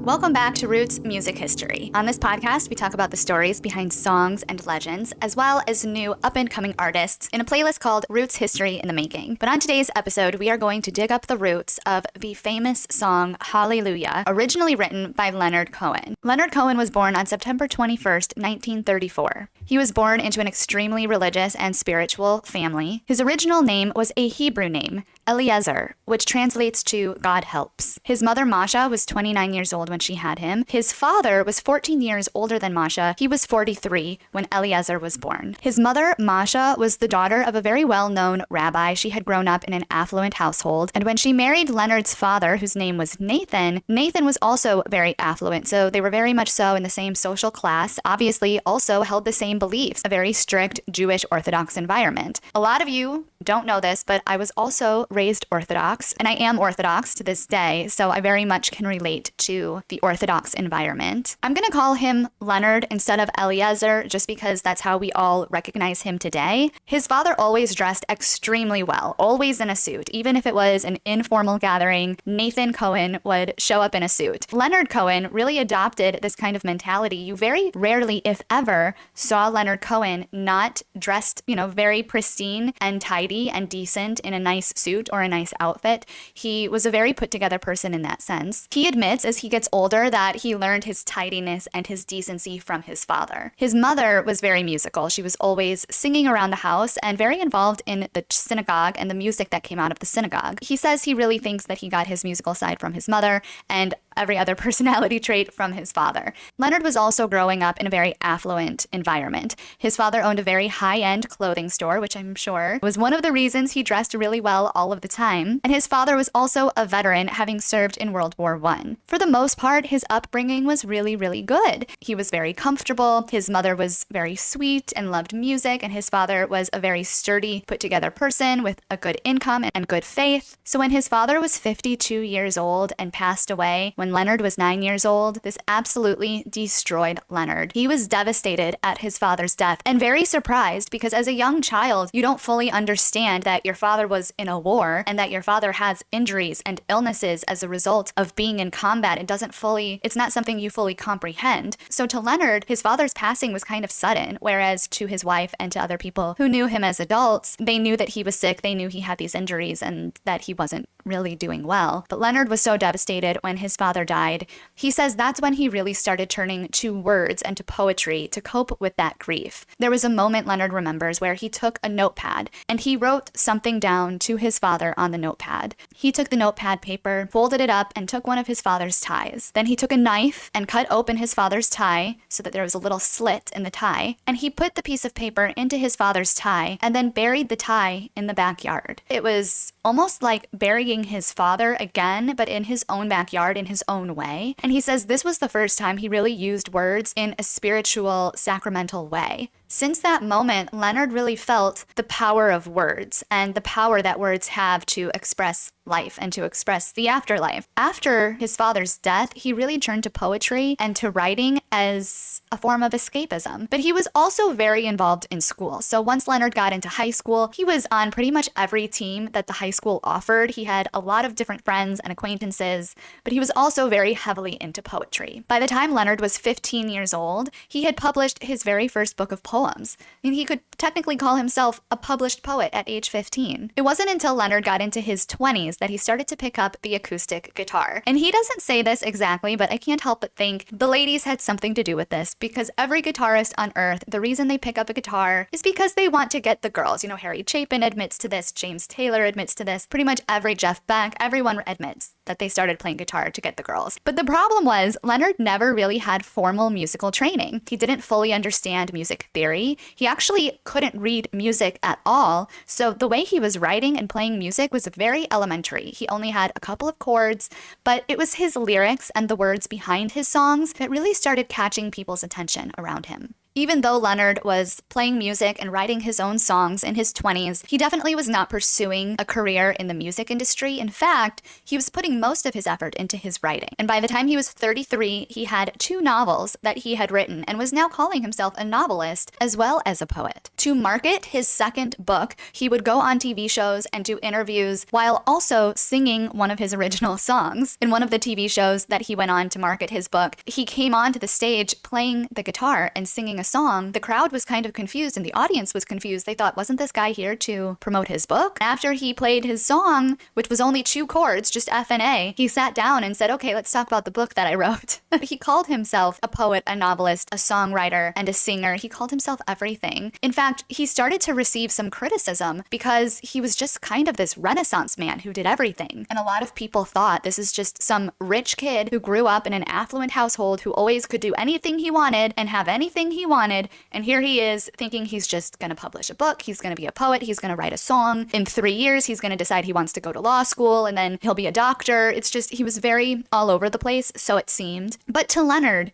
Welcome back to Roots Music History. On this podcast, we talk about the stories behind songs and legends, as well as new up-and-coming artists in a playlist called Roots History in the Making. But on today's episode, we are going to dig up the roots of the famous song Hallelujah, originally written by Leonard Cohen. Leonard Cohen was born on September 21st, 1934. He was born into an extremely religious and spiritual family. His original name was a Hebrew name, Eliezer, which translates to God helps. His mother, Masha, was 29 years old when she had him. His father was 14 years older than Masha. He was 43 when Eliezer was born. His mother, Masha, was the daughter of a very well-known rabbi. She had grown up in an affluent household. And when she married Leonard's father, whose name was Nathan, Nathan was also very affluent. So they were very much so in the same social class, obviously also held the same beliefs, a very strict Jewish Orthodox environment. A lot of you don't know this, but I was also raised Orthodox, and I am Orthodox to this day, so I very much can relate to the Orthodox environment. I'm going to call him Leonard instead of Eliezer, just because that's how we all recognize him today. His father always dressed extremely well, always in a suit. Even if it was an informal gathering, Nathan Cohen would show up in a suit. Leonard Cohen really adopted this kind of mentality. You very rarely, if ever, saw Leonard Cohen not dressed, very pristine and tidy and decent in a nice suit or a nice outfit. He was a very put together person in that sense. He admits as he gets older that he learned his tidiness and his decency from his father. His mother was very musical. She was always singing around the house and very involved in the synagogue and the music that came out of the synagogue. He says he really thinks that he got his musical side from his mother and every other personality trait from his father. Leonard was also growing up in a very affluent environment. His father owned a very high-end clothing store, which I'm sure was one of the reasons he dressed really well all of the time. And his father was also a veteran, having served in World War I. For the most part, his upbringing was really, really good. He was very comfortable. His mother was very sweet and loved music, and his father was a very sturdy, put-together person with a good income and good faith. So when his father was 52 years old and passed away, when Leonard was 9 years old, this absolutely destroyed Leonard. He was devastated at his father's death and very surprised because as a young child, you don't fully understand that your father was in a war and that your father has injuries and illnesses as a result of being in combat. It's not something you fully comprehend. So to Leonard, his father's passing was kind of sudden, whereas to his wife and to other people who knew him as adults, they knew that he was sick, they knew he had these injuries and that he wasn't really doing well. But Leonard was so devastated when his father died. He says that's when he really started turning to words and to poetry to cope with that grief. There was a moment, Leonard remembers, where he took a notepad and he wrote something down to his father on the notepad. He took the notepad paper, folded it up, and took one of his father's ties. Then he took a knife and cut open his father's tie so that there was a little slit in the tie, and he put the piece of paper into his father's tie and then buried the tie in the backyard. It was almost like burying his father again, but in his own backyard, in his own way. And he says this was the first time he really used words in a spiritual, sacramental way. Since that moment, Leonard really felt the power of words and the power that words have to express life and to express the afterlife. After his father's death, he really turned to poetry and to writing as a form of escapism. But he was also very involved in school. So once Leonard got into high school, he was on pretty much every team that the high school offered. He had a lot of different friends and acquaintances, but he was also very heavily into poetry. By the time Leonard was 15 years old, he had published his very first book of poems. I mean, he could technically call himself a published poet at age 15. It wasn't until Leonard got into his 20s that he started to pick up the acoustic guitar. And he doesn't say this exactly, but I can't help but think the ladies had something to do with this, because every guitarist on earth, the reason they pick up a guitar is because they want to get the girls. Harry Chapin admits to this, James Taylor admits to this, pretty much every Jeff Beck, everyone admits that they started playing guitar to get the girls. But the problem was Leonard never really had formal musical training. He didn't fully understand music theory. He actually couldn't read music at all. So the way he was writing and playing music was very elementary. He only had a couple of chords, but it was his lyrics and the words behind his songs that really started catching people's attention around him. Even though Leonard was playing music and writing his own songs in his 20s, he definitely was not pursuing a career in the music industry. In fact, he was putting most of his effort into his writing. And by the time he was 33, he had 2 novels that he had written and was now calling himself a novelist as well as a poet. To market his second book, he would go on TV shows and do interviews while also singing one of his original songs. In one of the TV shows that he went on to market his book, he came onto the stage playing the guitar and singing a song. The crowd was kind of confused and the audience was confused. They thought, wasn't this guy here to promote his book? After he played his song, which was only 2 chords, just F and A, he sat down and said, okay, let's talk about the book that I wrote. He called himself a poet, a novelist, a songwriter, and a singer. He called himself everything. In fact, he started to receive some criticism because he was just kind of this Renaissance man who did everything. And a lot of people thought this is just some rich kid who grew up in an affluent household who always could do anything he wanted and have anything he wanted. And here he is thinking he's just going to publish a book. He's going to be a poet. He's going to write a song. In 3 years, he's going to decide he wants to go to law school and then he'll be a doctor. It's just, he was very all over the place, so it seemed. But to Leonard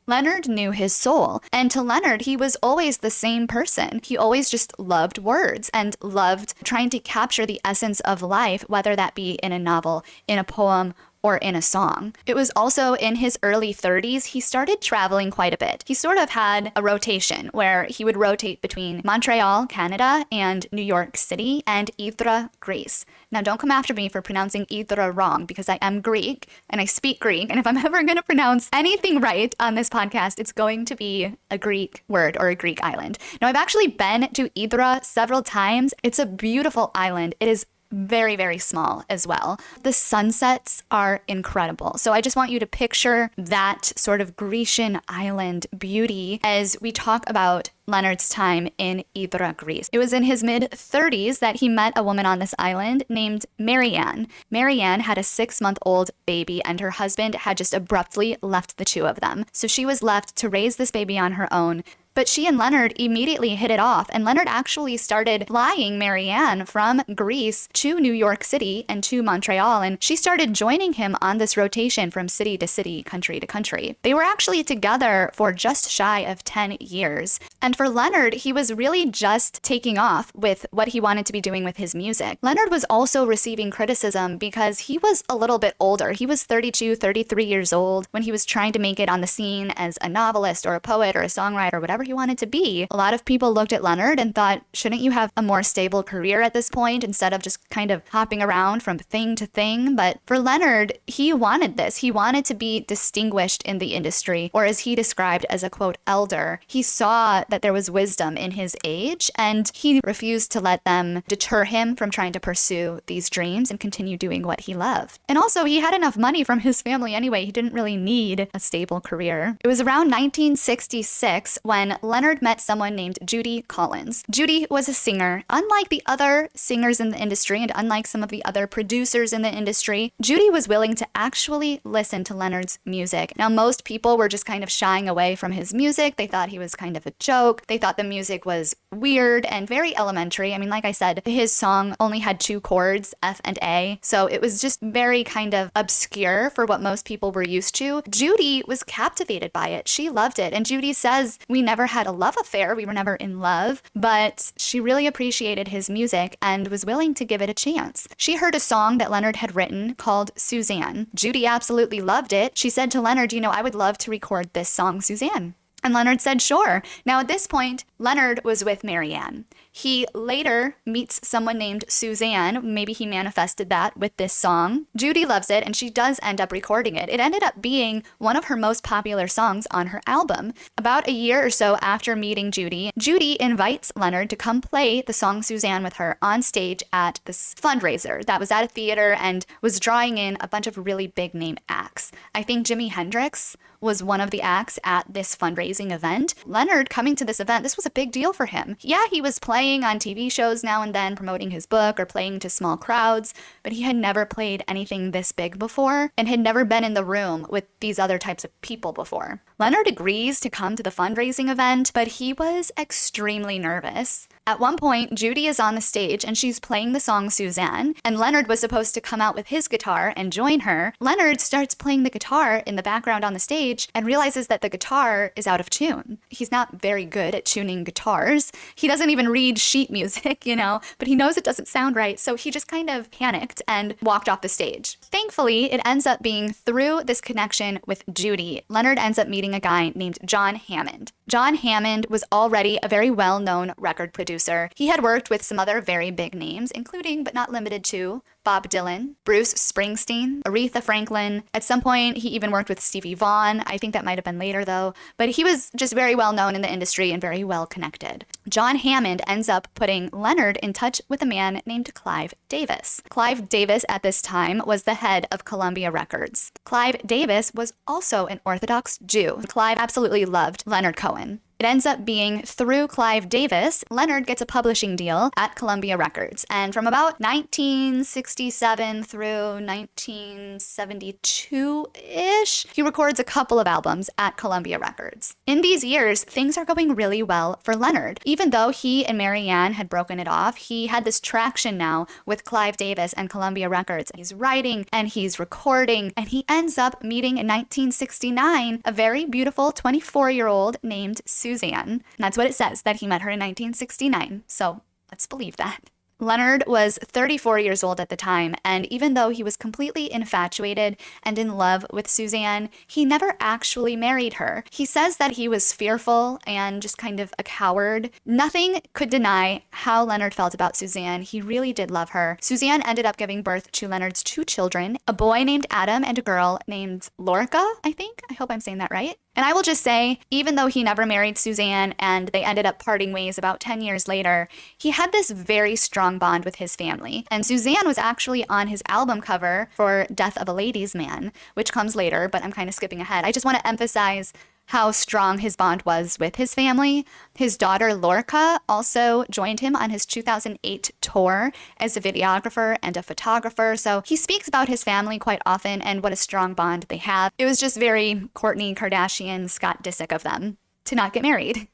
knew his soul. And to Leonard, he was always the same person. He always just loved words and loved trying to capture the essence of life, whether that be in a novel, in a poem, or in a song. It was also in his early 30s, he started traveling quite a bit. He sort of had a rotation where he would rotate between Montreal, Canada, and New York City, and Ydra, Greece. Now, don't come after me for pronouncing Ydra wrong, because I am Greek, and I speak Greek, and if I'm ever going to pronounce anything right on this podcast, it's going to be a Greek word or a Greek island. Now, I've actually been to Ydra several times. It's a beautiful island. It is very, very small as well. The sunsets are incredible. So I just want you to picture that sort of Grecian island beauty as we talk about Leonard's time in Ydra, Greece. It was in his mid-30s that he met a woman on this island named Marianne. Marianne had a 6-month-old baby and her husband had just abruptly left the 2 of them. So she was left to raise this baby on her own. But she and Leonard immediately hit it off, and Leonard actually started flying Marianne from Greece to New York City and to Montreal, and she started joining him on this rotation from city to city, country to country. They were actually together for just shy of 10 years. And for Leonard, he was really just taking off with what he wanted to be doing with his music. Leonard was also receiving criticism because he was a little bit older. He was 32, 33 years old when he was trying to make it on the scene as a novelist or a poet or a songwriter, whatever he wanted to be. A lot of people looked at Leonard and thought, shouldn't you have a more stable career at this point instead of just kind of hopping around from thing to thing? But for Leonard, he wanted this. He wanted to be distinguished in the industry, or as he described as a quote, elder. He saw that there was wisdom in his age and he refused to let them deter him from trying to pursue these dreams and continue doing what he loved. And also, he had enough money from his family anyway. He didn't really need a stable career. It was around 1966 when Leonard met someone named Judy Collins. Judy was a singer. Unlike the other singers in the industry and unlike some of the other producers in the industry, Judy was willing to actually listen to Leonard's music. Now, most people were just kind of shying away from his music. They thought he was kind of a joke. They thought the music was weird and very elementary. I mean, like I said, his song only had 2 chords, F and A, so it was just very kind of obscure for what most people were used to. Judy was captivated by it. She loved it. And Judy says, we never had a love affair. We were never in love, but she really appreciated his music and was willing to give it a chance. She heard a song that Leonard had written called Suzanne. Judy absolutely loved it. She said to Leonard, I would love to record this song, Suzanne. And Leonard said, sure. Now, at this point, Leonard was with Marianne. He later meets someone named Suzanne. Maybe he manifested that with this song. Judy loves it, and she does end up recording it. It ended up being one of her most popular songs on her album. About a year or so after meeting Judy, Judy invites Leonard to come play the song Suzanne with her on stage at this fundraiser that was at a theater and was drawing in a bunch of really big name acts. I think Jimi Hendrix was one of the acts at this fundraising event. Leonard coming to this event, this was a big deal for him. Yeah, he was playing on TV shows now and then, promoting his book or playing to small crowds, but he had never played anything this big before and had never been in the room with these other types of people before. Leonard agrees to come to the fundraising event, but he was extremely nervous. At one point, Judy is on the stage and she's playing the song Suzanne, and Leonard was supposed to come out with his guitar and join her. Leonard starts playing the guitar in the background on the stage and realizes that the guitar is out of tune. He's not very good at tuning guitars. He doesn't even read sheet music, but he knows it doesn't sound right, so he just kind of panicked and walked off the stage. Thankfully, it ends up being through this connection with Judy. Leonard ends up meeting a guy named John Hammond. John Hammond was already a very well-known record producer. He had worked with some other very big names, including but not limited to Bob Dylan, Bruce Springsteen, Aretha Franklin. At some point, he even worked with Stevie Vaughan. I think that might have been later, though. But he was just very well known in the industry and very well connected. John Hammond ends up putting Leonard in touch with a man named Clive Davis. Clive Davis at this time was the head of Columbia Records. Clive Davis was also an Orthodox Jew. Clive absolutely loved Leonard Cohen. It ends up being through Clive Davis, Leonard gets a publishing deal at Columbia Records. And from about 1967 through 1972-ish, he records a couple of albums at Columbia Records. In these years, things are going really well for Leonard. Even though he and Marianne had broken it off, he had this traction now with Clive Davis and Columbia Records. He's writing and he's recording, and he ends up meeting in 1969 a very beautiful 24-year-old named Suzanne. And that's what it says, that he met her in 1969. So let's believe that. Leonard was 34 years old at the time, and even though he was completely infatuated and in love with Suzanne, he never actually married her. He says that he was fearful and just kind of a coward. Nothing could deny how Leonard felt about Suzanne. He really did love her. Suzanne ended up giving birth to Leonard's 2 children, a boy named Adam and a girl named Lorca, I think. I hope I'm saying that right. And I will just say, even though he never married Suzanne and they ended up parting ways about 10 years later, he had this very strong bond with his family. And Suzanne was actually on his album cover for Death of a Ladies' Man, which comes later, but I'm kind of skipping ahead. I just want to emphasize how strong his bond was with his family. His daughter Lorca also joined him on his 2008 tour as a videographer and a photographer. So he speaks about his family quite often and what a strong bond they have. It was just very Kourtney Kardashian, Scott Disick of them to not get married.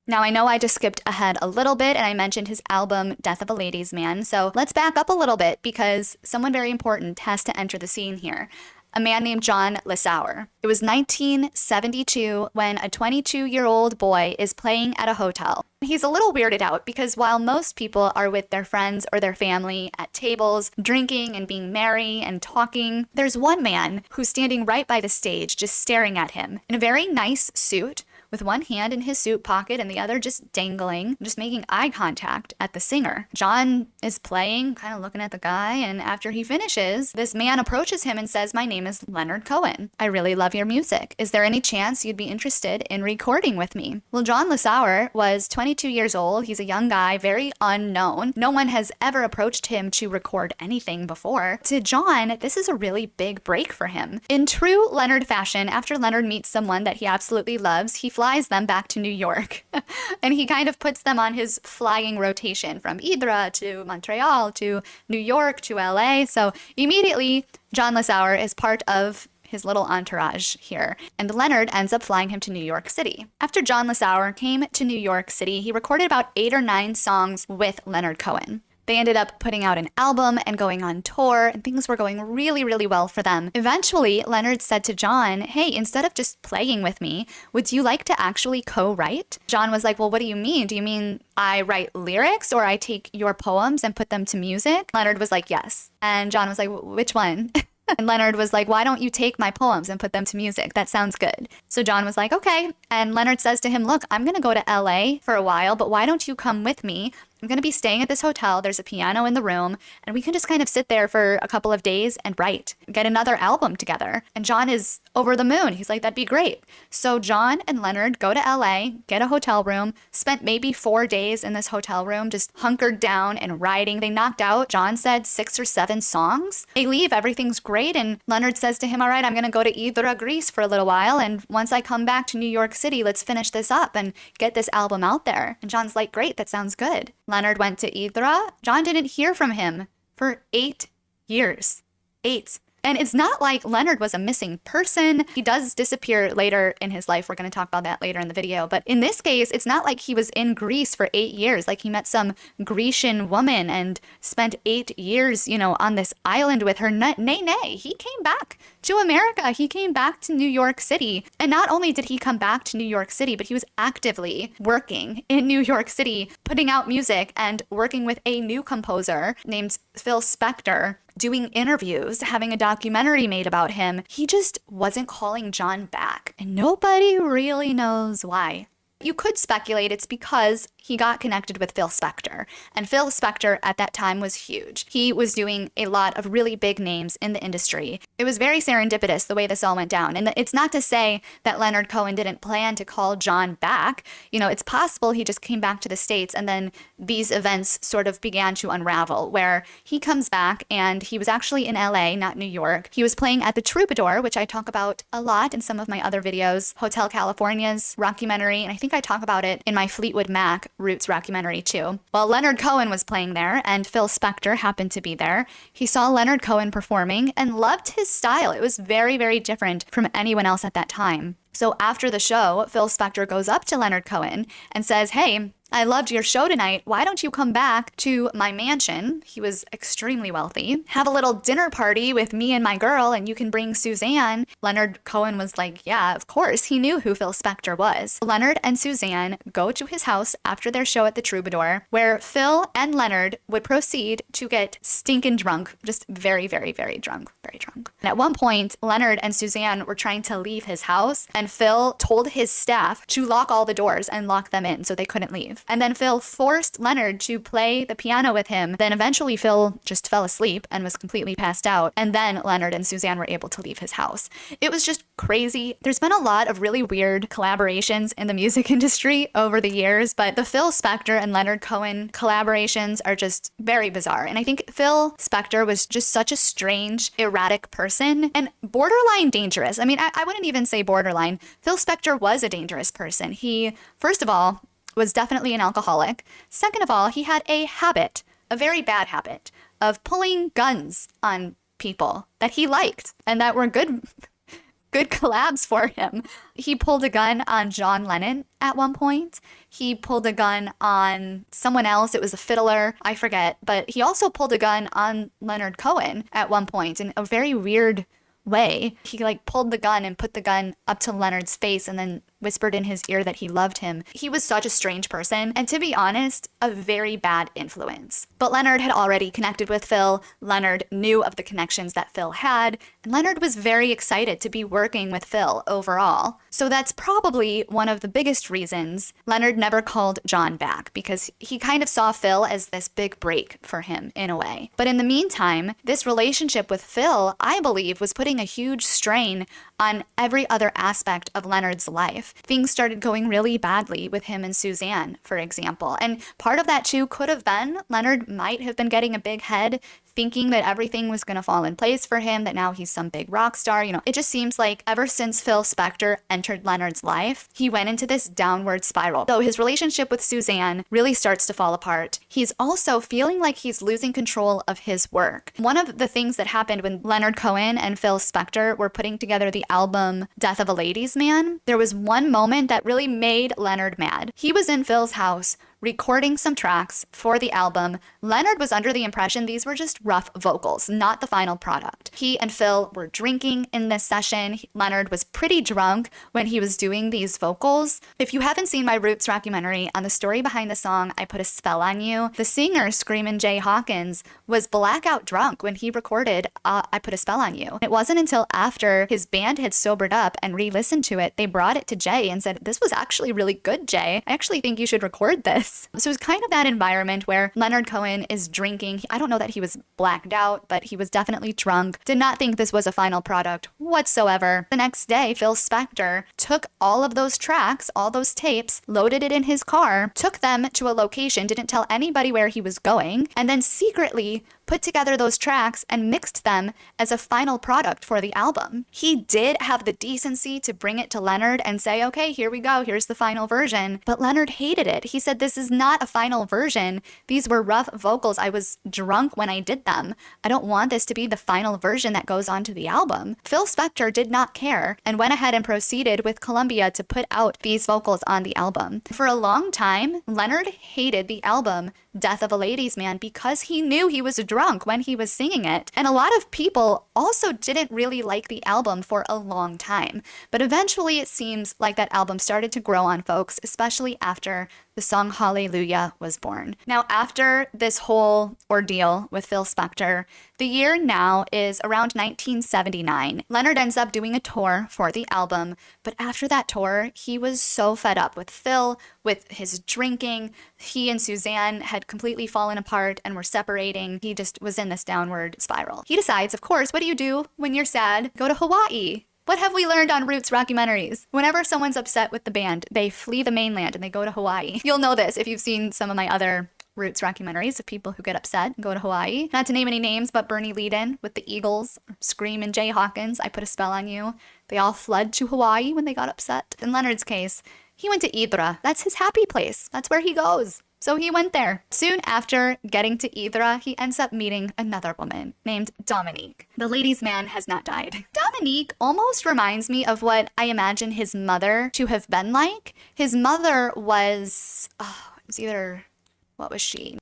Now, I know I just skipped ahead a little bit and I mentioned his album, Death of a Ladies' Man. So let's back up a little bit because someone very important has to enter the scene here. A man named John Lissauer. It was 1972 when a 22-year-old boy is playing at a hotel. He's a little weirded out because while most people are with their friends or their family at tables, drinking and being merry and talking, there's one man who's standing right by the stage just staring at him in a very nice suit, with one hand in his suit pocket and the other just dangling, just making eye contact at the singer. John is playing, kind of looking at the guy, and after he finishes, this man approaches him and says, "My name is Leonard Cohen. I really love your music. Is there any chance you'd be interested in recording with me?" Well, John Lissauer was 22 years old. He's a young guy, very unknown. No one has ever approached him to record anything before. To John, this is a really big break for him. In true Leonard fashion, after Leonard meets someone that he absolutely loves, he flies them back to New York. And he kind of puts them on his flying rotation from Hydra to Montreal to New York to LA. So immediately, John Lissauer is part of his little entourage here. And Leonard ends up flying him to New York City. After John Lissauer came to New York City, he recorded about 8 or 9 songs with Leonard Cohen. They ended up putting out an album and going on tour, and things were going really, really well for them. Eventually, Leonard said to John, "Hey, instead of just playing with me, would you like to actually co-write?" John was like, "Well, what do you mean? Do you mean I write lyrics or I take your poems and put them to music?" Leonard was like, "Yes." And John was like, "Which one?" And Leonard was like, "Why don't you take my poems and put them to music? That sounds good." So John was like, "Okay." And Leonard says to him, "Look, I'm going to go to LA for a while, but why don't you come with me? I'm going to be staying at this hotel. There's a piano in the room, and we can just kind of sit there for a couple of days and write, get another album together." And John is over the moon. He's like, "That'd be great." So John and Leonard go to LA, get a hotel room, spent maybe 4 days in this hotel room, just hunkered down and writing. They knocked out, John said, 6 or 7 songs. They leave, everything's great. And Leonard says to him, "All right, I'm going to go to Hydra, Greece for a little while. And once I come back to New York City, let's finish this up and get this album out there." And John's like, "Great, that sounds good." Leonard went to Hydra. John didn't hear from him for 8 years. 8. And it's not like Leonard was a missing person. He does disappear later in his life. We're going to talk about that later in the video. But in this case, it's not like he was in Greece for 8 years. Like he met some Grecian woman and spent 8 years, on this island with her. Nay. He came back to America. He came back to New York City. And not only did he come back to New York City, but he was actively working in New York City, putting out music and working with a new composer named Phil Spector, doing interviews, having a documentary made about him. He just wasn't calling John back, and nobody really knows why. You could speculate it's because he got connected with Phil Spector. And Phil Spector at that time was huge. He was doing a lot of really big names in the industry. It was very serendipitous the way this all went down. And it's not to say that Leonard Cohen didn't plan to call John back. It's possible he just came back to the States and then these events sort of began to unravel, where he comes back and he was actually in LA, not New York. He was playing at the Troubadour, which I talk about a lot in some of my other videos, Hotel California's rockumentary, and I think I talk about it in my Fleetwood Mac Roots rockumentary too. Well, Leonard Cohen was playing there and Phil Spector happened to be there. He saw Leonard Cohen performing and loved his style. It was very, very different from anyone else at that time. So after the show, Phil Spector goes up to Leonard Cohen and says, "Hey, I loved your show tonight. Why don't you come back to my mansion?" He was extremely wealthy. "Have a little dinner party with me and my girl, and you can bring Suzanne." Leonard Cohen was like, yeah, of course. He knew who Phil Spector was. Leonard and Suzanne go to his house after their show at the Troubadour, where Phil and Leonard would proceed to get stinking drunk, just very, very, very drunk, very drunk. And at one point, Leonard and Suzanne were trying to leave his house, and Phil told his staff to lock all the doors and lock them in so they couldn't leave. And then Phil forced Leonard to play the piano with him. Then eventually Phil just fell asleep and was completely passed out. And then Leonard and Suzanne were able to leave his house. It was just crazy. There's been a lot of really weird collaborations in the music industry over the years, but the Phil Spector and Leonard Cohen collaborations are just very bizarre. And I think Phil Spector was just such a strange, erratic person and borderline dangerous. I mean, I wouldn't even say borderline. Phil Spector was a dangerous person. He, first of all, was definitely an alcoholic. Second of all, he had a habit, a very bad habit, of pulling guns on people that he liked and that were good collabs for him. He pulled a gun on John Lennon at one point. He pulled a gun on someone else. It was a fiddler, I forget. But he also pulled a gun on Leonard Cohen at one point in a very weird way. He pulled the gun and put the gun up to Leonard's face and then whispered in his ear that he loved him. He was such a strange person, and to be honest, a very bad influence. But Leonard had already connected with Phil. Leonard knew of the connections that Phil had, and Leonard was very excited to be working with Phil overall. So that's probably one of the biggest reasons Leonard never called John back, because he kind of saw Phil as this big break for him in a way. But in the meantime, this relationship with Phil, I believe, was putting a huge strain on every other aspect of Leonard's life. Things started going really badly with him and Suzanne, for example. And part of that too could have been Leonard might have been getting a big head, thinking that everything was going to fall in place for him, that now he's some big rock star. It just seems like ever since Phil Spector entered Leonard's life, he went into this downward spiral. So his relationship with Suzanne really starts to fall apart. He's also feeling like he's losing control of his work. One of the things that happened when Leonard Cohen and Phil Spector were putting together the album Death of a Ladies' Man, there was one moment that really made Leonard mad. He was in Phil's house recording some tracks for the album. Leonard was under the impression these were just rough vocals, not the final product. He and Phil were drinking in this session. Leonard was pretty drunk when he was doing these vocals. If you haven't seen my Roots rockumentary, on the story behind the song I Put a Spell on You, the singer, Screamin' Jay Hawkins, was blackout drunk when he recorded I Put a Spell on You. It wasn't until after his band had sobered up and re-listened to it, they brought it to Jay and said, "This was actually really good, Jay. I actually think you should record this." So it's kind of that environment where Leonard Cohen is drinking. I don't know that he was blacked out, but he was definitely drunk. Did not think this was a final product whatsoever. The next day, Phil Spector took all of those tracks, all those tapes, loaded it in his car, took them to a location, didn't tell anybody where he was going, and then secretly put together ththose tracks and mixed them as a final product for the album. He did have the decency to bring it to Leonard and say, okay, here we go, here's the final version. But Leonard hated it. He said, this is not a final version. These were rough vocals. I was drunk when I did them. I don't want this to be the final version that goes onto the album. Phil Spector did not care and went ahead and proceeded with Columbia to put out these vocals on the album. For a long time, Leonard hated the album Death of a Ladies' Man because he knew he was drunk when he was singing it. And a lot of people also didn't really like the album for a long time. But eventually it seems like that album started to grow on folks, especially after the song Hallelujah was born. Now, after this whole ordeal with Phil Spector, the year now is around 1979. Leonard ends up doing a tour for the album, but after that tour, he was so fed up with Phil, with his drinking. He and Suzanne had completely fallen apart and were separating. He just was in this downward spiral. He decides, of course, what do you do when you're sad? Go to Hawaii. What have we learned on Roots Rockumentaries? Whenever someone's upset with the band, they flee the mainland and they go to Hawaii. You'll know this if you've seen some of my other Roots Rockumentaries of people who get upset and go to Hawaii. Not to name any names, but Bernie Leadon with the Eagles, Scream and Jay Hawkins, I Put a Spell on You. They all fled to Hawaii when they got upset. In Leonard's case, he went to Idra. That's his happy place. That's where he goes. So he went there. Soon after getting to Idra, he ends up meeting another woman named Dominique. The ladies' man has not died. Dominique almost reminds me of what I imagine his mother to have been like. His mother was, what was she?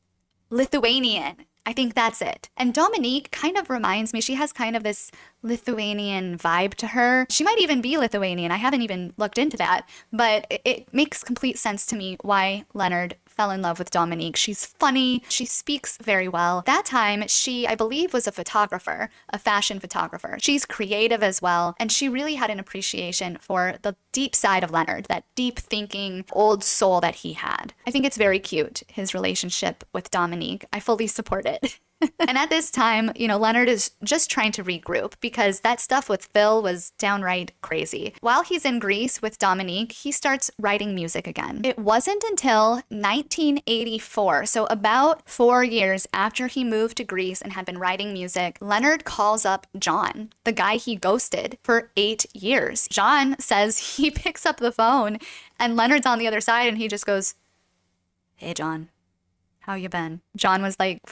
Lithuanian. I think that's it. And Dominique kind of reminds me, she has kind of this Lithuanian vibe to her. She might even be Lithuanian. I haven't even looked into that, but it makes complete sense to me why Leonard fell in love with Dominique. She's funny. She speaks very well. That time, she, I believe, was a photographer, a fashion photographer. She's creative as well, and she really had an appreciation for the deep side of Leonard, that deep thinking, old soul that he had. I think it's very cute, his relationship with Dominique. I fully support it. And at this time, Leonard is just trying to regroup because that stuff with Phil was downright crazy. While he's in Greece with Dominique, he starts writing music again. It wasn't until 1984, so about 4 years after he moved to Greece and had been writing music, Leonard calls up John, the guy he ghosted for 8 years. John says he picks up the phone and Leonard's on the other side and he just goes, "Hey, John, how you been?" John was like,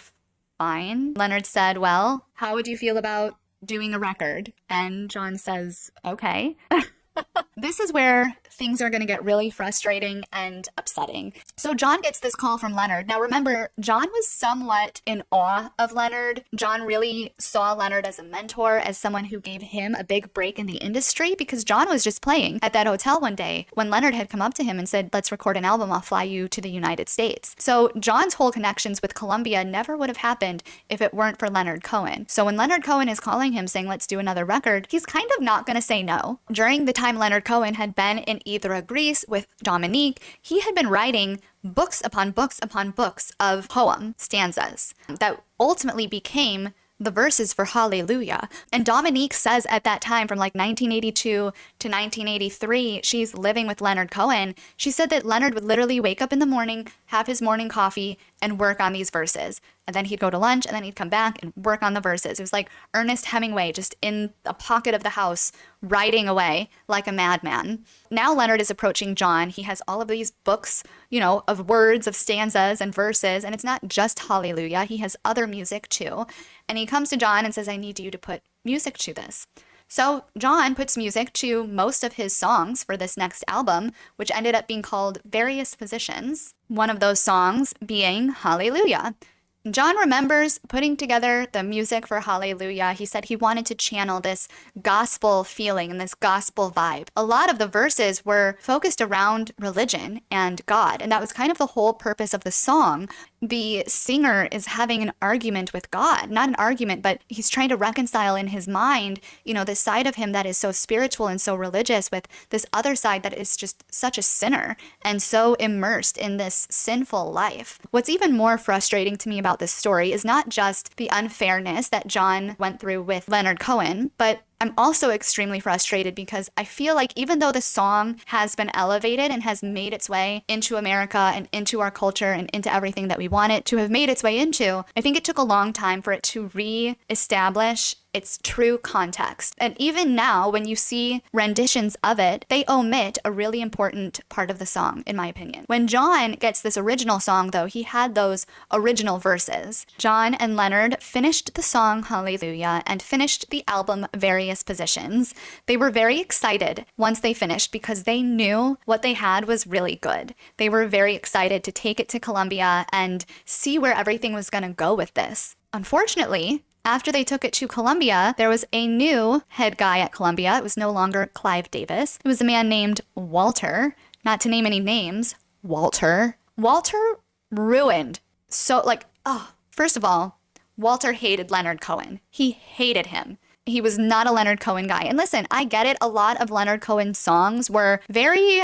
"Fine." Leonard said, "Well, how would you feel about doing a record?" And John says, "Okay." This is where things are going to get really frustrating and upsetting. So John gets this call from Leonard. Now remember, John was somewhat in awe of Leonard. John really saw Leonard as a mentor, as someone who gave him a big break in the industry, because John was just playing at that hotel one day when Leonard had come up to him and said, "Let's record an album, I'll fly you to the United States." So John's whole connections with Columbia never would have happened if it weren't for Leonard Cohen. So when Leonard Cohen is calling him saying, "Let's do another record," he's kind of not going to say no. During the time Leonard Cohen had been in Idra, Greece with Dominique, he had been writing books upon books upon books of poem stanzas that ultimately became the verses for Hallelujah. And Dominique says at that time, from like 1982 to 1983, she's living with Leonard Cohen. She said that Leonard would literally wake up in the morning, have his morning coffee, and work on these verses. And then he'd go to lunch, and then he'd come back and work on the verses. It was like Ernest Hemingway, just in a pocket of the house, writing away like a madman. Now Leonard is approaching John. He has all of these books, of words, of stanzas and verses, and it's not just Hallelujah. He has other music too. And he comes to John and says, "I need you to put music to this." So John puts music to most of his songs for this next album, which ended up being called Various Positions, one of those songs being Hallelujah. John remembers putting together the music for Hallelujah. He said he wanted to channel this gospel feeling and this gospel vibe. A lot of the verses were focused around religion and God, and that was kind of the whole purpose of the song. The singer is having an argument with God, not an argument, but he's trying to reconcile in his mind, this side of him that is so spiritual and so religious with this other side that is just such a sinner and so immersed in this sinful life. What's even more frustrating to me about this story is not just the unfairness that John went through with Leonard Cohen, but I'm also extremely frustrated because I feel like even though the song has been elevated and has made its way into America and into our culture and into everything that we want it to have made its way into, I think it took a long time for it to re-establish its true context. And even now, when you see renditions of it, they omit a really important part of the song, in my opinion. When John gets this original song, though, he had those original verses. John and Leonard finished the song Hallelujah and finished the album Various Positions. They were very excited once they finished because they knew what they had was really good. They were very excited to take it to Columbia and see where everything was going to go with this. Unfortunately, after they took it to Columbia, there was a new head guy at Columbia. It was no longer Clive Davis. It was a man named Walter, not to name any names, Walter. Walter ruined. First of all, Walter hated Leonard Cohen. He hated him. He was not a Leonard Cohen guy. And listen, I get it. A lot of Leonard Cohen's songs were very,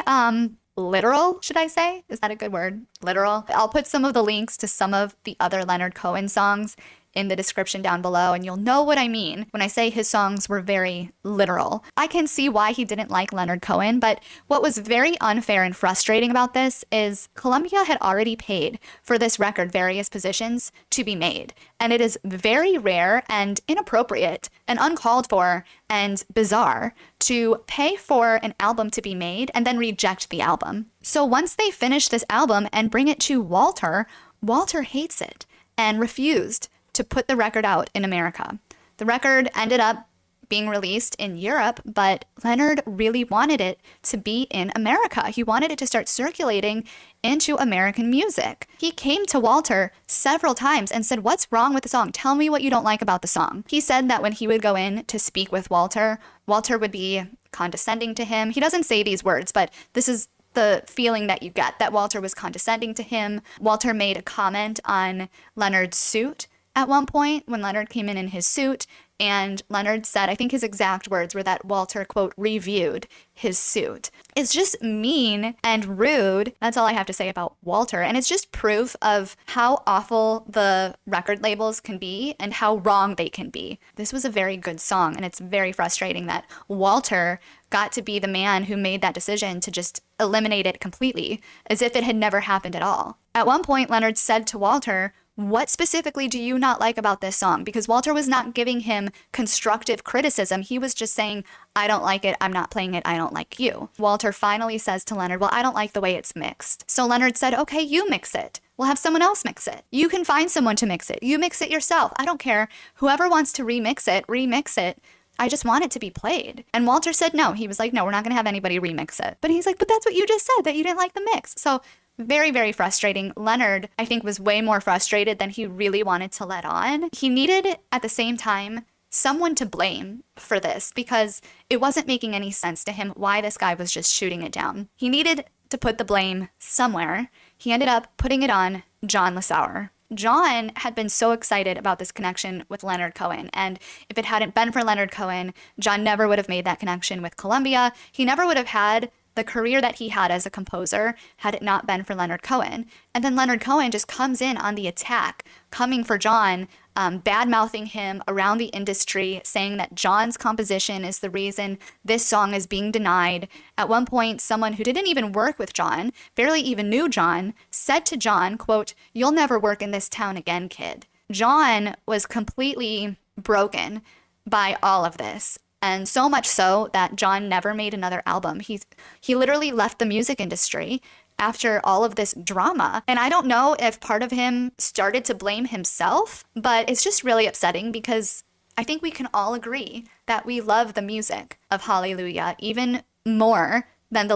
literal, should I say? Is that a good word? Literal. I'll put some of the links to some of the other Leonard Cohen songs in the description down below, and you'll know what I mean when I say his songs were very literal. I can see why he didn't like Leonard Cohen, but what was very unfair and frustrating about this is Columbia had already paid for this record, Various Positions, to be made. And it is very rare and inappropriate and uncalled for and bizarre to pay for an album to be made and then reject the album. So once they finish this album and bring it to Walter, Walter hates it and refused to put the record out in America. The record ended up being released in Europe, but Leonard really wanted it to be in America. He wanted it to start circulating into American music. He came to Walter several times and said, "What's wrong with the song? Tell me what you don't like about the song." He said that when he would go in to speak with Walter, Walter would be condescending to him. He doesn't say these words, but this is the feeling that you get, that Walter was condescending to him. Walter made a comment on Leonard's suit at one point when Leonard came in his suit, and Leonard said, I think his exact words were that Walter, quote, reviewed his suit. It's just mean and rude. That's all I have to say about Walter. And it's just proof of how awful the record labels can be and how wrong they can be. This was a very good song, and it's very frustrating that Walter got to be the man who made that decision to just eliminate it completely, as if it had never happened at all. At one point, Leonard said to Walter, "What specifically do you not like about this song?" Because Walter was not giving him constructive criticism. He was just saying, "I don't like it. I'm not playing it. I don't like you." Walter finally says to Leonard, "Well, I don't like the way it's mixed." So Leonard said, "Okay, you mix it. We'll have someone else mix it. You can find someone to mix it. You mix it yourself. I don't care. Whoever wants to remix it, remix it. I just want it to be played." And Walter said no. He was like, "No, we're not going to have anybody remix it." But he's like, "But that's what you just said, that you didn't like the mix." So very, very frustrating. Leonard, I think, was way more frustrated than he really wanted to let on. He needed, at the same time, someone to blame for this because it wasn't making any sense to him why this guy was just shooting it down. He needed to put the blame somewhere. He ended up putting it on John Lissauer. John had been so excited about this connection with Leonard Cohen, and if it hadn't been for Leonard Cohen, John never would have made that connection with Columbia. He never would have had the career that he had as a composer had it not been for Leonard Cohen. And then Leonard Cohen just comes in on the attack, coming for John, bad-mouthing him around the industry, saying that John's composition is the reason this song is being denied. At one point, someone who didn't even work with John, barely even knew John, said to John, quote, "You'll never work in this town again, kid." John was completely broken by all of this. And so much so that John never made another album. He literally left the music industry after all of this drama. And I don't know if part of him started to blame himself, but it's just really upsetting because I think we can all agree that we love the music of Hallelujah even more than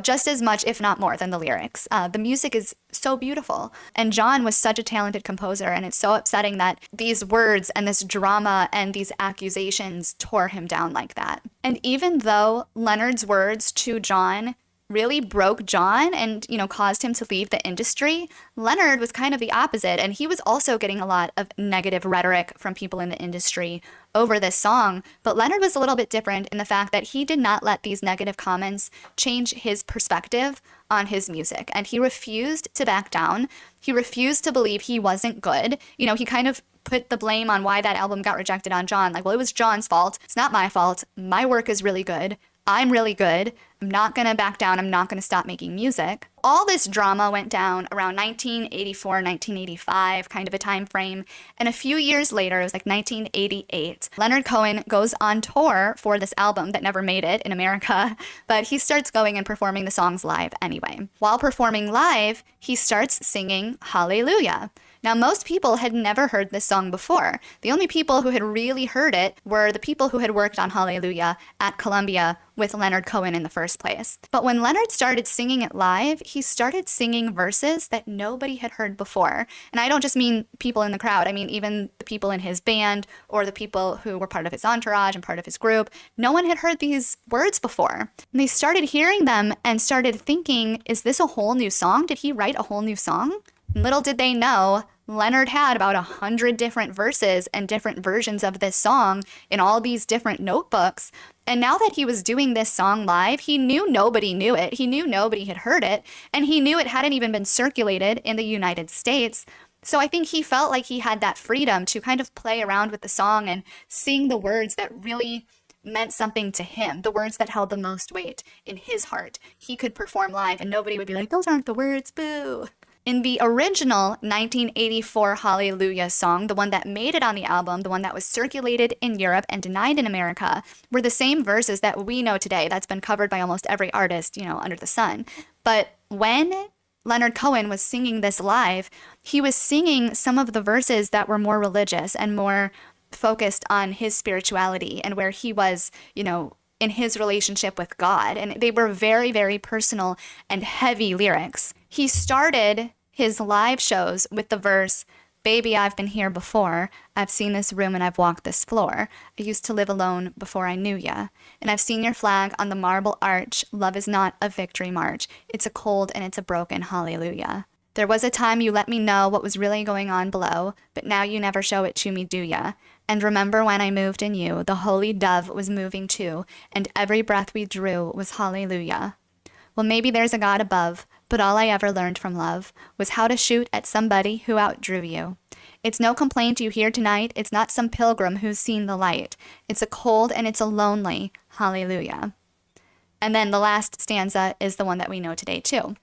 just as much, if not more, than the lyrics. The music is so beautiful. And John was such a talented composer, and it's so upsetting that these words and this drama and these accusations tore him down like that. And even though Leonard's words to John really broke John and, caused him to leave the industry, Leonard was kind of the opposite. And he was also getting a lot of negative rhetoric from people in the industry over this song. But Leonard was a little bit different in the fact that he did not let these negative comments change his perspective on his music. And he refused to back down. He refused to believe he wasn't good. He kind of put the blame on why that album got rejected on John. Like, well, it was John's fault. It's not my fault. My work is really good. I'm really good. I'm not going to back down. I'm not going to stop making music. All this drama went down around 1984, 1985, kind of a time frame. And a few years later, it was like 1988, Leonard Cohen goes on tour for this album that never made it in America, but he starts going and performing the songs live anyway. While performing live, he starts singing Hallelujah. Now, most people had never heard this song before. The only people who had really heard it were the people who had worked on Hallelujah at Columbia with Leonard Cohen in the first place. But when Leonard started singing it live, he started singing verses that nobody had heard before. And I don't just mean people in the crowd. I mean even the people in his band or the people who were part of his entourage and part of his group. No one had heard these words before. And they started hearing them and started thinking, is this a whole new song? Did he write a whole new song? Little did they know, Leonard had about 100 different verses and different versions of this song in all these different notebooks. And now that he was doing this song live, he knew nobody knew it. He knew nobody had heard it. And he knew it hadn't even been circulated in the United States. So I think he felt like he had that freedom to kind of play around with the song and sing the words that really meant something to him, the words that held the most weight in his heart. He could perform live and nobody would be like, those aren't the words, boo. In the original 1984 Hallelujah song, the one that made it on the album, the one that was circulated in Europe and denied in America, were the same verses that we know today. That's been covered by almost every artist, under the sun. But when Leonard Cohen was singing this live, he was singing some of the verses that were more religious and more focused on his spirituality and where he was, in his relationship with God. And they were very, very personal and heavy lyrics. He started his live shows with the verse, "Baby, I've been here before. I've seen this room and I've walked this floor. I used to live alone before I knew ya. And I've seen your flag on the marble arch. Love is not a victory march. It's a cold and it's a broken hallelujah. There was a time you let me know what was really going on below, but now you never show it to me, do ya? And remember when I moved in you, the holy dove was moving too, and every breath we drew was hallelujah. Well, maybe there's a God above, but all I ever learned from love was how to shoot at somebody who outdrew you. It's no complaint you hear tonight. It's not some pilgrim who's seen the light. It's a cold and it's a lonely hallelujah." And then the last stanza is the one that we know today too.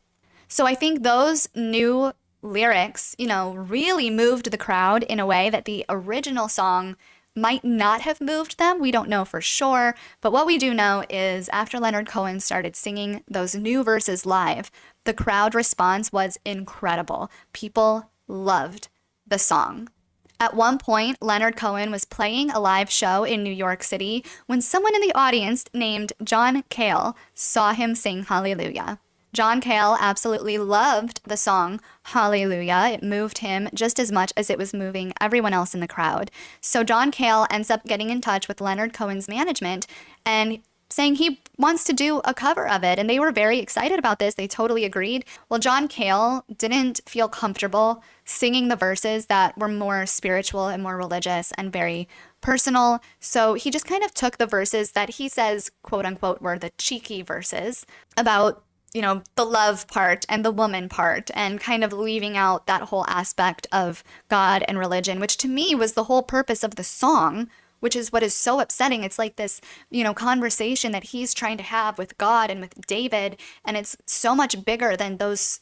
So I think those new lyrics, really moved the crowd in a way that the original song might not have moved them. We don't know for sure. But what we do know is after Leonard Cohen started singing those new verses live, the crowd response was incredible. People loved the song. At one point, Leonard Cohen was playing a live show in New York City when someone in the audience named John Cale saw him sing Hallelujah. John Cale absolutely loved the song Hallelujah. It moved him just as much as it was moving everyone else in the crowd. So John Cale ends up getting in touch with Leonard Cohen's management and saying he wants to do a cover of it. And they were very excited about this. They totally agreed. Well, John Cale didn't feel comfortable singing the verses that were more spiritual and more religious and very personal. So he just kind of took the verses that he says, quote unquote, were the cheeky verses about the love part and the woman part and kind of leaving out that whole aspect of God and religion, which to me was the whole purpose of the song, which is what is so upsetting. It's like this, conversation that he's trying to have with God and with David. And it's so much bigger than those,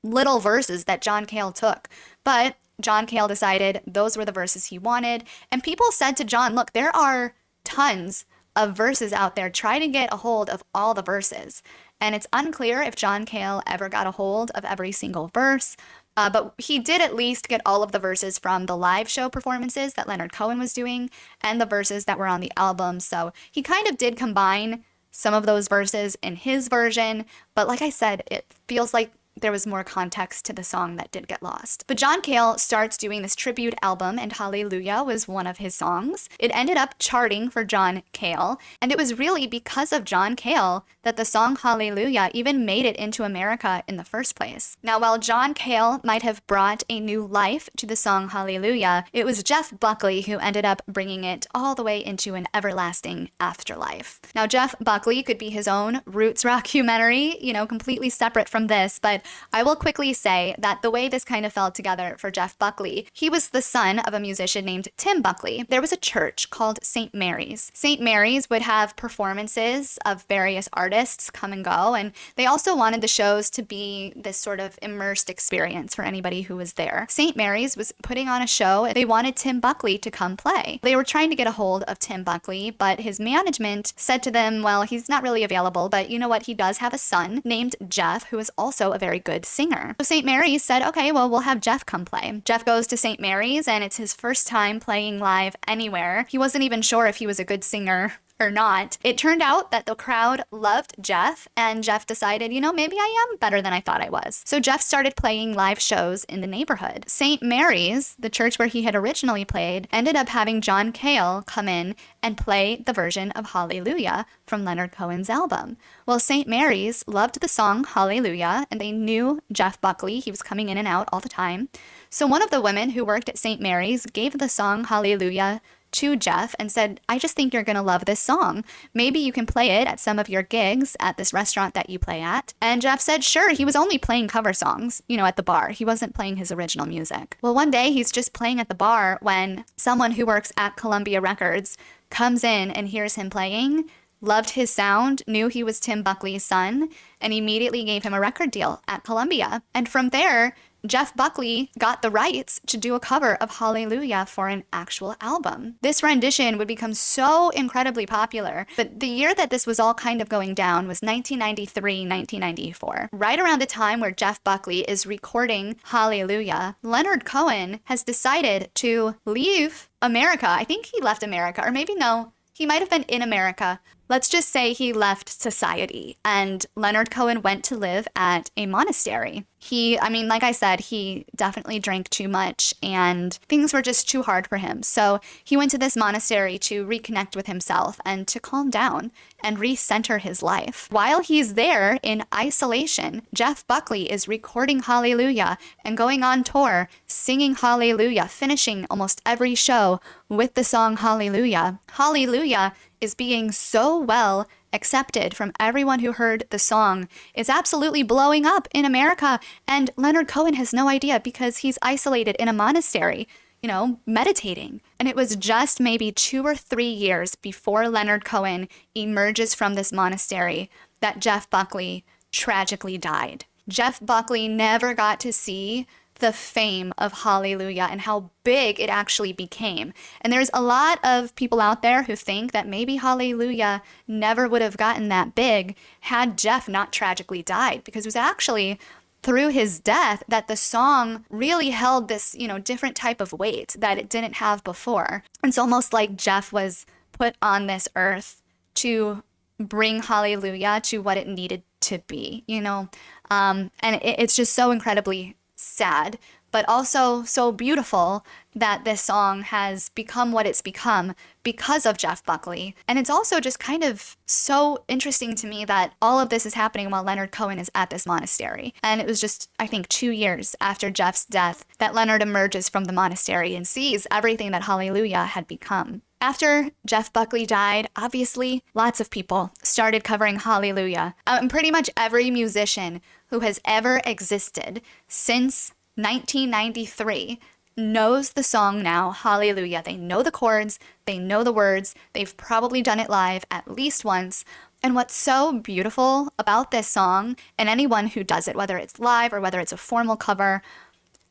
little verses that John Cale took. But John Cale decided those were the verses he wanted. And people said to John, look, there are tons of verses out there. Try to get a hold of all the verses. And it's unclear if John Cale ever got a hold of every single verse, but he did at least get all of the verses from the live show performances that Leonard Cohen was doing and the verses that were on the album. So he kind of did combine some of those verses in his version, but like I said, it feels like there was more context to the song that did get lost. But John Cale starts doing this tribute album, and Hallelujah was one of his songs. It ended up charting for John Cale, and it was really because of John Cale that the song Hallelujah even made it into America in the first place. Now, while John Cale might have brought a new life to the song Hallelujah, it was Jeff Buckley who ended up bringing it all the way into an everlasting afterlife. Now, Jeff Buckley could be his own roots rockumentary, completely separate from this, but I will quickly say that the way this kind of fell together for Jeff Buckley, he was the son of a musician named Tim Buckley. There was a church called St. Mary's. St. Mary's would have performances of various artists come and go, and they also wanted the shows to be this sort of immersed experience for anybody who was there. St. Mary's was putting on a show, and they wanted Tim Buckley to come play. They were trying to get a hold of Tim Buckley, but his management said to them, well, he's not really available, but you know what? He does have a son named Jeff, who is also a very good singer. So St. Mary's said, okay, well, we'll have Jeff come play. Jeff goes to St. Mary's, and it's his first time playing live anywhere. He wasn't even sure if he was a good singer or not. It turned out that the crowd loved Jeff, and Jeff decided, you know, maybe I am better than I thought I was. So Jeff started playing live shows in the neighborhood. St. Mary's, the church where he had originally played, ended up having John Cale come in and play the version of Hallelujah from Leonard Cohen's album. Well, St. Mary's loved the song Hallelujah, and they knew Jeff Buckley. He was coming in and out all the time. So one of the women who worked at St. Mary's gave the song Hallelujah to Jeff and said, I just think you're going to love this song. Maybe you can play it at some of your gigs at this restaurant that you play at. And Jeff said, sure. He was only playing cover songs, you know, at the bar. He wasn't playing his original music. Well, one day he's just playing at the bar when someone who works at Columbia Records comes in and hears him playing, loved his sound, knew he was Tim Buckley's son, and immediately gave him a record deal at Columbia. And from there, Jeff Buckley got the rights to do a cover of Hallelujah for an actual album. This rendition would become so incredibly popular, but the year that this was all kind of going down was 1993, 1994. Right around the time where Jeff Buckley is recording Hallelujah, Leonard Cohen has decided to leave America. I think he left America, or maybe no, he might have been in America. Let's just say he left society, and Leonard Cohen went to live at a monastery. Like I said, he definitely drank too much, and things were just too hard for him. So he went to this monastery to reconnect with himself and to calm down and recenter his life. While he's there in isolation, Jeff Buckley is recording Hallelujah and going on tour, singing Hallelujah, finishing almost every show with the song Hallelujah. Hallelujah is being so well accepted from everyone who heard the song. It's absolutely blowing up in America, and Leonard Cohen has no idea because he's isolated in a monastery, you know, meditating. And it was just maybe 2 or 3 years before Leonard Cohen emerges from this monastery that Jeff Buckley tragically died. Jeff Buckley never got to see the fame of Hallelujah and how big it actually became. And there's a lot of people out there who think that maybe Hallelujah never would have gotten that big had Jeff not tragically died, because it was actually through his death that the song really held this, you know, different type of weight that it didn't have before. It's almost like Jeff was put on this earth to bring Hallelujah to what it needed to be, you know? And it's just so incredibly sad, but also so beautiful that this song has become what it's become because of Jeff Buckley. And it's also just kind of so interesting to me that all of this is happening while Leonard Cohen is at this monastery. And it was just, I think, 2 years after Jeff's death that Leonard emerges from the monastery and sees everything that Hallelujah had become. After Jeff Buckley died, obviously, lots of people started covering Hallelujah. Pretty much every musician who has ever existed since 1993 knows the song now, Hallelujah. They know the chords, they know the words, they've probably done it live at least once. And what's so beautiful about this song, and anyone who does it, whether it's live or whether it's a formal cover,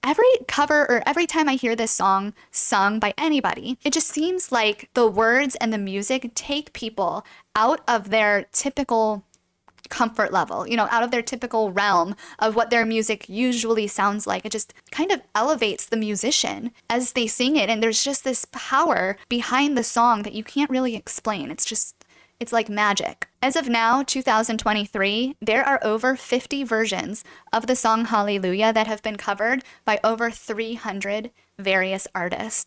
every cover or every time I hear this song sung by anybody, it just seems like the words and the music take people out of their typical comfort level, you know, out of their typical realm of what their music usually sounds like. It just kind of elevates the musician as they sing it. And there's just this power behind the song that you can't really explain. It's like magic. As of now, 2023, there are over 50 versions of the song Hallelujah that have been covered by over 300 various artists.